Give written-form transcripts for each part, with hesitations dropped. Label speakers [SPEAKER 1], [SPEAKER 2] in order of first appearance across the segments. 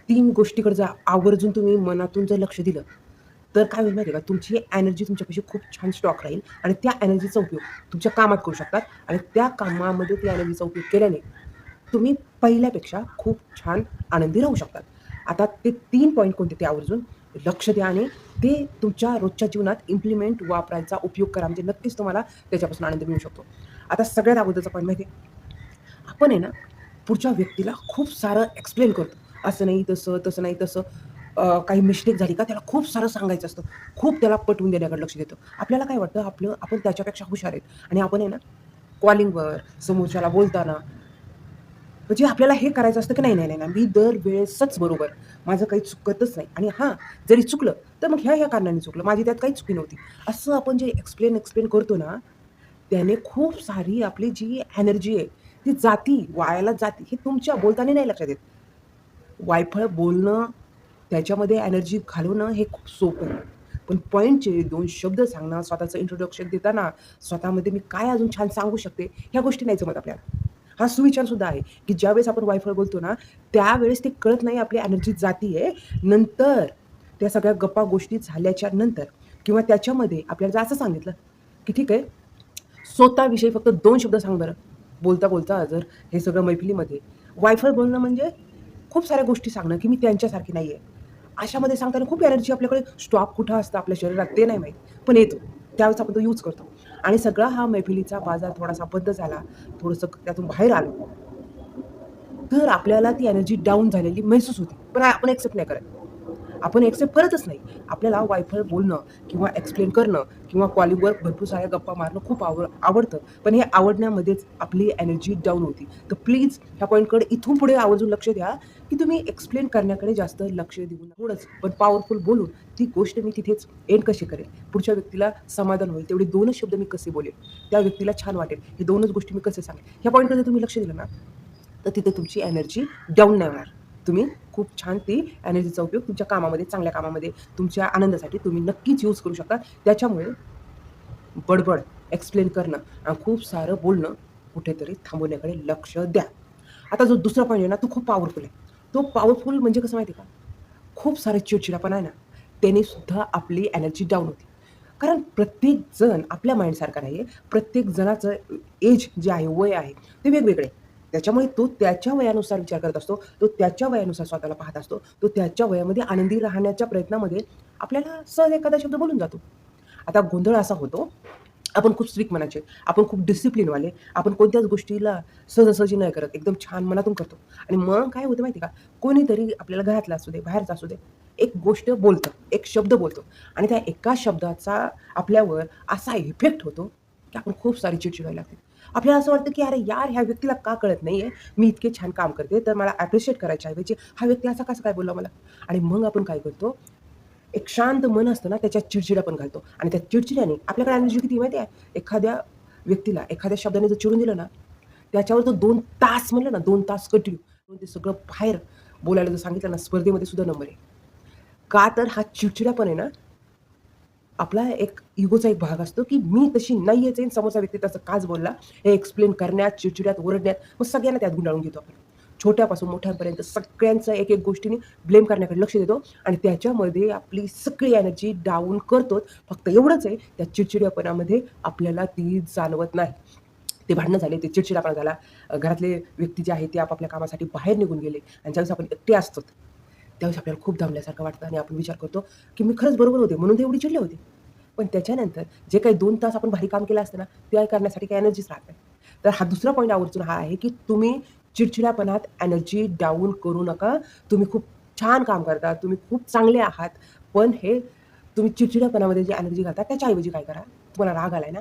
[SPEAKER 1] 3 गोष्टीकडे जर आवर्जून तुम्ही मनातून जर लक्ष दिलं, तर काय होईल माहिती आहे का, तुमची एनर्जी तुमच्यापाशी खूप छान स्टॉक राहील आणि त्या एनर्जीचा उपयोग तुमच्या कामात करू शकतात आणि त्या कामामध्ये त्या एनर्जीचा उपयोग केल्याने तुम्ही पहिल्यापेक्षा खूप छान आनंदी राहू शकतात. आता ते 3 पॉइंट कोणते ते आवर्जून लक्ष द्या आणि ते तुमच्या रोजच्या जीवनात इम्प्लिमेंट वापरायचा उपयोग करा. म्हणजे नक्कीच तुम्हाला त्याच्यापासून आनंद मिळू शकतो. आता सगळ्यात अगोदरचा पॉइंट माहिती आहे, आपण आहे ना, पुढच्या व्यक्तीला खूप सारं एक्सप्लेन करतो. असं नाही, तसं, तसं नाही, तसं. काही मिस्टेक झाली का त्याला खूप सारं सांगायचं असतं. खूप त्याला पटवून देण्याकडे लक्ष देतो. आपल्याला काय वाटतं आपण त्याच्यापेक्षा हुशार आहेत आणि आपण आहे ना, कॉलिंगवर समोरच्याला बोलताना म्हणजे आपल्याला हे करायचं असतं की नाही, नाही, नाही, नाही, मी दरवेळेसच बरोबर. माझं काही चुकतच नाही आणि हां, जरी चुकलं, तर मग ह्या-ह्या कारणाने चुकलं. माझी त्यात काही चुकी नव्हती. असं आपण जे एक्सप्लेन करतो ना, त्याने खूप सारी आपली जी एनर्जी आहे, ती जाती, वायाला जाते. हे तुमच्या बोलताना नाही लक्षात येत. वायफळ बोलणं, त्याच्यामध्ये एनर्जी घालवणं हे खूप सोपं आहे. पण पॉइंटचे 2 शब्द सांगणं, स्वतःचं इंट्रोडक्शन देताना स्वतःमध्ये मी काय अजून छान सांगू शकते, ह्या गोष्टी नाही जमत आपल्याला. हा सुविचारसुद्धा आहे, की ज्यावेळेस आपण वायफळ बोलतो ना, त्यावेळेस ते कळत नाही आपली एनर्जी जातीये. नंतर त्या सगळ्या गप्पा गोष्टी झाल्याच्या नंतर किंवा त्याच्यामध्ये आपल्याला जर असं सांगितलं, की ठीक आहे, स्वतःविषयी फक्त 2 शब्द सांग बरं. बोलता-बोलता जर हे सगळं मैफिलीमध्ये वायफळ बोलणं म्हणजे खूप साऱ्या गोष्टी सांगणं, की मी त्यांच्यासारखी नाहीये. अशामध्ये सांगताना खूप एनर्जी आपल्याकडे स्टॉक कुठं असतं आपल्या शरीरात ते नाही माहीत, पण येतो. त्यावेळेस आपण तो यूज करतो आणि सगळा हा मैफिलीचा बाजार थोडासा बंद झाला, थोडंसं त्यातून बाहेर आलो, तर आपल्याला ती एनर्जी डाउन झालेली महसूस होते. पण आपण एक्सेप्ट नाही करत. आपण एक्सेप्ट करतच नाही. आपल्याला वायफळ बोलणं किंवा एक्सप्लेन करणं किंवा कॉलिंगवर भरपूर साऱ्या गप्पा मारणं खूप आवडतं. पण हे आवडण्यामध्येच आपली एनर्जी डाउन होती. तर प्लीज ह्या पॉइंटकडे इथून पुढे आवर्जून लक्ष द्या, की तुम्ही एक्सप्लेन करण्याकडे जास्त लक्ष देऊ नका. थोडंच पण पॉवरफुल बोलून ती गोष्ट मी तिथेच एंड कशी करेल? पुढच्या व्यक्तीला समाधान होईल तेवढे 2च शब्द मी कसे बोलेल? त्या व्यक्तीला छान वाटेल. हे 2च गोष्टी मी कसे सांगेल? ह्या पॉइंटकडे तुम्ही लक्ष दिलं ना, तर तिथे तुमची एनर्जी डाऊन नाही होणार. तुम्ही खूप छान ती एनर्जीचा उपयोग तुमच्या कामामध्ये, चांगल्या कामामध्ये, तुमच्या आनंदासाठी तुम्ही नक्कीच यूज करू शकता. त्याच्यामुळे बडबड, एक्सप्लेन करणं आणि खूप सारं बोलणं कुठेतरी थांबवण्याकडे लक्ष द्या. आता जो दुसरा पॉइंट आहे ना, तो खूप पॉवरफुल आहे. तो पॉवरफुल म्हणजे कसं माहिती आहे का? खूप सारा चिडचिडापणा आहे ना, त्याने सुद्धा आपली एनर्जी डाऊन होते. कारण प्रत्येक जण आपल्या माइंडसारखा नाही आहे. प्रत्येक जणाचं एज जे आहे, वय आहे, ते वेगवेगळे आहे. त्याच्यामुळे तो त्याच्या वयानुसार विचार करत असतो. तो त्याच्या वयानुसार स्वतःला पाहत असतो. तो त्याच्या वयामध्ये आनंदी राहण्याच्या प्रयत्नामध्ये आपल्याला सहज एखादा शब्द बोलून जातो. आता गोंधळ असा होतो, आपण खूप स्ट्रिक्ट मनाचे, आपण खूप डिसिप्लिनवाले, आपण कोणत्याच गोष्टीला सहजासहजी नाही करत, एकदम छान मनातून करतो. आणि मग काय होतं माहिती आहे का? कोणीतरी आपल्याला घरातला असू दे, बाहेरचा असू दे, एक गोष्ट बोलतं, एक शब्द बोलतो आणि त्या एका शब्दाचा आपल्यावर असा इफेक्ट होतो, की आपण खूप सारी चिडचिड व्हायला लागते. आपल्याला असं वाटतं, की "अरे यार, ह्या व्यक्तीला का कळत नाहीये? मी इतके छान काम करते, तर मला ॲप्रिशिएट करायच्या ऐवजी हा व्यक्ती असा कसं काय बोलला मला?" आणि मग आपण काय करतो, एक शांत मन असतं ना, त्याच्यात चिडचिडा पण घालतो आणि त्या चिडचिड्याने आपल्याकडे एनर्जी किती माहिती आहे? एखाद्या व्यक्तीला एखाद्या शब्दाने जर चिडून दिलं ना, त्याच्यावर तो 2 तास म्हणलं ना, 2 तास कंटिन्यू ते सगळं बाहेर बोलायला जर सांगितलं ना, स्पर्धेमध्ये सुद्धा नंबर आहे. का तर हा चिडचिडापण आहे ना, आपला एक इगोचा एक भाग असतो, की मी तशी नाहीयेच आहे, समोरचा व्यक्ती तसं काच बोलला, हे एक्सप्लेन करण्यात, चिडचिड्यात, ओरडण्यात, मग सगळ्यांना त्यात गुंडाळून घेतो आपण. छोट्यापासून मोठ्यापर्यंत सगळ्यांचं एक-एक गोष्टीने ब्लेम करण्याकडे लक्ष देतो आणि त्याच्यामध्ये आपली सगळी एनर्जी डाउन करतो. फक्त एवढंच आहे, त्या चिडचिडेपणामध्ये आपल्याला ती जाणवत नाही. ते भांडणं झाले, ते चिडचिडापणा झाला. घरातले व्यक्ती जे आहेत, ते आपापल्या कामासाठी बाहेर निघून गेले आणि ज्यावेळेस आपण एकटे असतो, त्यावेळेस आपल्याला खूप दमल्यासारखं वाटतं आणि आपण विचार करतो, की मी खरंच बरोबर होते, म्हणून ते एवढे चिडले होते. पण त्याच्यानंतर जे काही 2 तास आपण भारी काम केलं असतं ना, ते करण्यासाठी काही एनर्जीच राहत नाही. तर हा दुसरा पॉइंट आवर्जून हा आहे, की तुम्ही चिडचिडापणात एनर्जी डाउन करू नका. तुम्ही खूप छान काम करता, तुम्ही खूप चांगले आहात. पण हे तुम्ही चिडचिडेपणामध्ये जी एनर्जी घालता, त्याच्याऐवजी काय करा, तुम्हाला राग आलाय ना,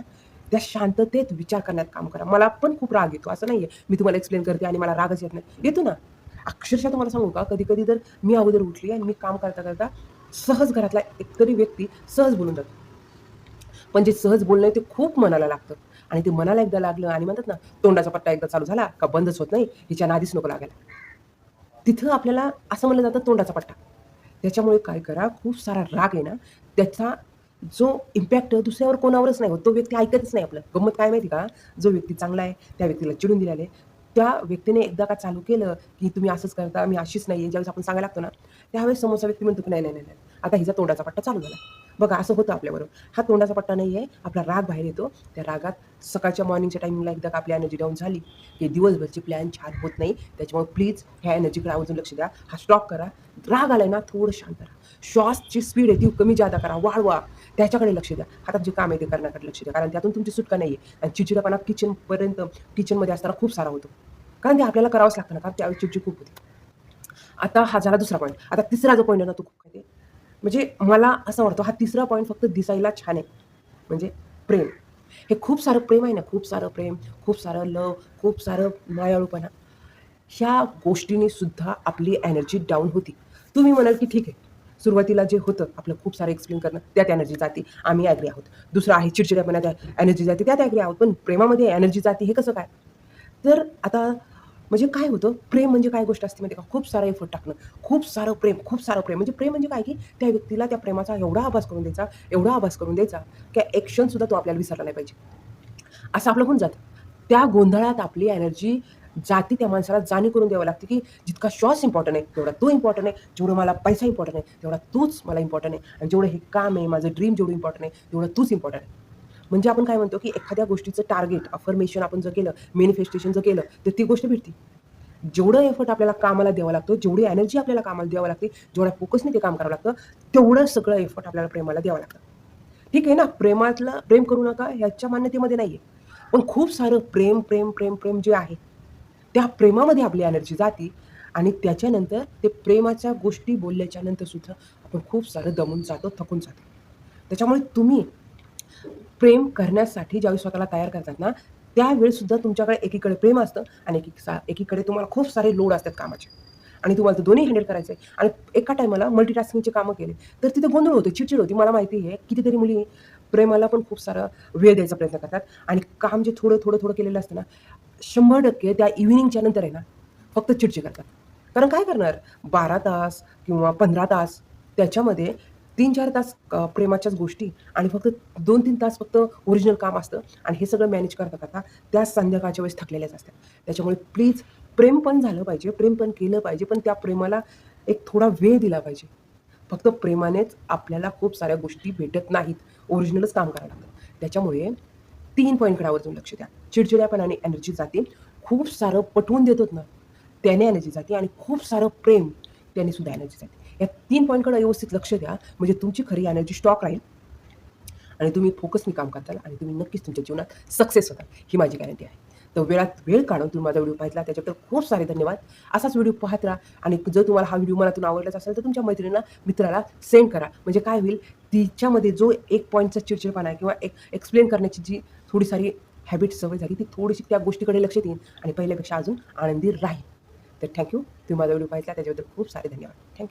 [SPEAKER 1] त्या शांततेत विचार करण्यात काम करा. मला पण खूप राग येतो, असं नाहीये, मी तुम्हाला एक्सप्लेन करते आणि मला रागच येत नाही. येतो ना. अक्षरशः तुम्हाला सांगू का, कधी-कधी तर मी अगोदर उठली आणि मी काम करता-करता सहज घरातला एकतरी व्यक्ती सहज बोलून जातो. पण जे सहज बोलणं आहे ते खूप मनाला लागतं आणि ते मनाला एकदा लागलं आणि म्हणतात ना, तोंडाचा पट्टा एकदा चालू झाला का बंदच होत नाही, हिच्या नादीच नको लागायला. तिथं आपल्याला असं म्हणलं जातं तोंडाचा पट्टा. त्याच्यामुळे काय करा, खूप सारा राग आहे ना, त्याचा जो इम्पॅक्ट दुसऱ्यावर कोणावरच नाही होत. तो व्यक्ती ऐकतच नाही आपलं. गंमत काय माहिती का? जो व्यक्ती चांगला आहे, त्या व्यक्तीला चिडून दिलेलं आहे. त्या व्यक्तीने एकदा का चालू केलं, की तुम्ही असंच करता, मी अशीच नाहीये, ज्यावेळेस आपण सांगायला लागतो ना, त्यावेळेस समोरचा व्यक्ती म्हणतो, की "नाही, नाही, नाही, नाही. आता हिचा तोंडाचा पट्टा चालू झाला." बघा असं होतं आपल्याबरोबर. हा तोंडाचा पट्टा नाहीये, आपला राग बाहेर येतो. त्या रागात सकाळच्या मॉर्निंगच्या टायमिंगला एकदा का आपली एनर्जी डाऊन झाली, की दिवसभरची प्लॅन छान होत नाही. त्याच्यामुळे प्लीज ह्या एनर्जीकडे आवर्जून लक्ष द्या. हा स्टॉप करा. राग आलाय ना, थोडं शांत राहा. श्वासची स्पीड आहे ती कमी जादा करा, वाढवा. त्याच्याकडे लक्ष द्या. हातात जे काम आहे ते करण्याकडे लक्ष द्या. कारण त्यातून तुमची सुटका नाहीये. आणि चिडचिडेपणा किचनमध्ये असताना खूप सारा होतो. कारण ते आपल्याला करावंच लागतं ना, कारण त्यावेळी चिडचिड खूप होते. आता हा झाला दुसरा पॉइंट. आता तिसरा जो पॉइंट आहे ना, तो खूप काय ते म्हणजे मला असं वाटतं हा तिसरा पॉइंट फक्त दिसायला छान आहे. म्हणजे प्रेम. हे खूप सारं प्रेम आहे ना, खूप सारं प्रेम, खूप सारं लव्ह, खूप सारं मायाळूपणा. ह्या गोष्टींनी सुद्धा आपली एनर्जी डाऊन होती. तुम्ही म्हणाल, की ठीक आहे, सुरुवातीला जे होतं आपलं खूप सारं एक्सप्लेन करणं, त्यात एनर्जी जाते. आम्ही ॲग्री आहोत. दुसरं आहे चिडचिडेपणा, त्यात एनर्जी जाते, त्यात ॲग्री आहोत. पण प्रेमामध्ये एनर्जी जाते हे कसं काय? तर आता म्हणजे काय होतं, प्रेम म्हणजे काय गोष्ट असते माहिती आहे का? खूप सारा एफर्ट टाकणं, खूप सारं प्रेम, खूप सारं प्रेम. म्हणजे प्रेम म्हणजे काय, की त्या व्यक्तीला त्या प्रेमाचा एवढा आभास करून द्यायचा, एवढा आभास करून द्यायचा, की एक क्षणसुद्धा तो आपल्याला विसरला नाही पाहिजे. असं आपलं होऊन जातं. त्या गोंधळात आपली एनर्जी जाती त्या माणसाला जाणीव करून द्यावी लागते, की जितका श्वास इम्पॉर्टंट आहे, तेवढा तो इम्पॉर्टंट आहे. जेवढं मला पैसा इम्पॉर्टंट आहे, तेवढा तूच मला इम्पॉर्टंट आहे. आणि जेवढं हे काम आहे, माझं ड्रीम जेवढं इम्पॉर्टंट आहे, तेवढं तूच इम्पॉर्टंट आहे. म्हणजे आपण काय म्हणतो, की एखाद्या गोष्टीचं टार्गेट, अफर्मेशन आपण जर केलं, मॅनिफेस्टेशन जर केलं, तर ती गोष्ट भेटते. जेवढं एफर्ट आपल्याला कामाला द्यावा लागतो, जेवढी एनर्जी आपल्याला कामाला द्यावी लागते, जेवढ्या फोकसने ते काम करावं लागतं, तेवढं सगळं एफर्ट आपल्याला प्रेमाला द्यावं लागतं. ठीक आहे ना, प्रेम करू नका ह्याच्या मान्यतेमध्ये नाहीये. पण खूप सारं प्रेम, प्रेम, प्रेम, प्रेम जे आहे, त्या प्रेमामध्ये आपली एनर्जी जाते आणि त्याच्यानंतर ते प्रेमाच्या गोष्टी बोलल्याच्या नंतर सुद्धा आपण खूप सारं दमून जातो, थकून जातो. त्याच्यामुळे तुम्ही प्रेम करण्यासाठी ज्यावेळी स्वतःला तयार करतात ना, त्यावेळेस सुद्धा तुमच्याकडे एकीकडे प्रेम असतं आणि एकीकडे तुम्हाला खूप सारे लोड असतात कामाचे आणि तुम्हाला ते दोन्ही हँडल करायचं आहे आणि एका टाईमाला मल्टीटास्किंगची कामं केली, तर तिथे गोंधळ होतो, चिडचिड होती. मला माहिती आहे कितीतरी मुली प्रेमाला पण खूप सारा वेळ द्यायचा प्रयत्न करतात आणि काम जे थोडं, थोडं, थोडं केलेलं असतं ना, 100% त्या इव्हनिंगच्या नंतर आहे ना, फक्त चिडचिड करतात. कारण काय करणार 12 तास किंवा 15 तास त्याच्यामध्ये 3-4 तास प्रेमाच्याच गोष्टी आणि फक्त 2-3 तास फक्त ओरिजिनल काम असतं आणि हे सगळं मॅनेज करता त्या संध्याकाळच्या वेळेस थकलेल्याच असतात. त्याच्यामुळे प्लीज प्रेम पण झालं पाहिजे, प्रेम पण केलं पाहिजे, पण त्या प्रेमाला एक थोडा वेळ दिला पाहिजे. फक्त प्रेमानेच आपल्याला खूप साऱ्या गोष्टी भेटत नाहीत. ओरिजिनलच काम करावं लागतं. त्याच्यामुळे 3 पॉइंटकडे आवर्जून लक्ष द्या. चिडचिड्यापणाने एनर्जी जाते. खूप सारं पटवून देतो ना, त्याने एनर्जी जाते आणि खूप सारं प्रेम त्याने सुद्धा एनर्जी जाते. या 3 पॉइंटकडे व्यवस्थित लक्ष द्या. म्हणजे तुमची खरी एनर्जी स्टॉक राहील आणि तुम्ही फोकसनी काम करताल आणि तुम्ही नक्कीच तुमच्या जीवनात सक्सेस होताल. ही माझी गॅरंटी आहे. तर वेळात वेळ काढून तुम्ही माझा व्हिडिओ पाहिला त्याच्याबद्दल खूप सारे धन्यवाद. असाच व्हिडिओ पाहत राहा आणि जर तुम्हाला हा व्हिडिओ मनातून आवडलाच असेल, तर तुमच्या मैत्रिणीला, मित्राला सेंड करा. म्हणजे काय होईल, तिच्यामध्ये जो एक पॉइंटचा चिडचिडपणा आहे किंवा एक एक्सप्लेन करण्याची जी थोडी सारी हॅबिट सवय झाली, ती थोडीशी त्या गोष्टीकडे लक्ष देईन आणि पहिल्यापेक्षा अजून आनंदी राहील. तर थँक तुम्ही माझा व्हिडिओ पाहिला त्याच्याबद्दल खूप सारे धन्यवाद. थँक